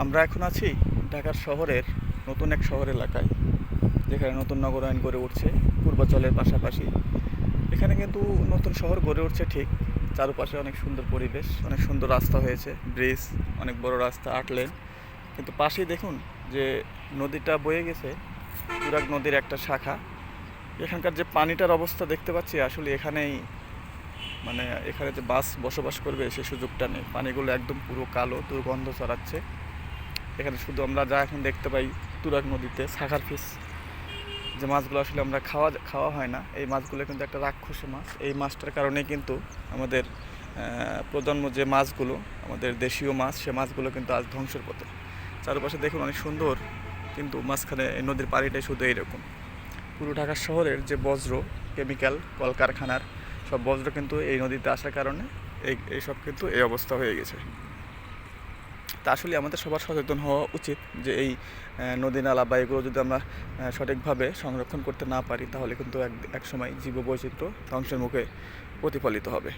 আমরা এখন আছি ঢাকার শহরের নতুন এক শহর এলাকায়, যেখানে নতুন নগরায়ণ গড়ে উঠছে পূর্বাচলের পাশাপাশি। এখানে কিন্তু নতুন শহর গড়ে উঠছে ঠিক, চারপাশে অনেক সুন্দর পরিবেশ, অনেক সুন্দর রাস্তা হয়েছে, ব্রিজ, অনেক বড় রাস্তা, 8 লেন। কিন্তু পাশেই দেখুন যে নদীটা বয়ে গেছে, তুরাগ নদীর একটা শাখা। এখানকার যে পানিটার অবস্থা দেখতে পাচ্ছি, আসলে এখানেই এখানে যে বাস বসবাস করবে সে সুযোগটা নেই। পানিগুলো একদম পুরো কালো, দুর্গন্ধ ছড়াচ্ছে। এখানে শুধু আমরা যা এখন দেখতে পাই তুরাগ নদীতে সাকার ফিশ, যে মাছগুলো আসলে আমরা খাওয়া হয় না, এই মাছগুলো কিন্তু একটা রাক্ষসী মাছ। এই মাছটার কারণে কিন্তু আমাদের প্রজন্ম যে মাছগুলো, আমাদের দেশীয় মাছ, সে মাছগুলো কিন্তু আজ ধ্বংসের পথে। চারপাশে দেখুন অনেক সুন্দর, কিন্তু মাঝখানে এই নদীর পাড়িটাই শুধু এইরকম। পুরো ঢাকা শহরের যে বজ্র, কেমিক্যাল, কলকারখানার সব বজ্র কিন্তু এই নদীতে আসার কারণে এইসব কিন্তু এই অবস্থা হয়ে গেছে। তা আসলে আমাদের সবার সচেতন হওয়া উচিত যে এই নদী নালা বা এগুলো যদি আমরা সঠিকভাবে সংরক্ষণ করতে না পারি, তাহলে কিন্তু এক সময় জীববৈচিত্র্য ধ্বংসের মুখে প্রতিফলিত হবে।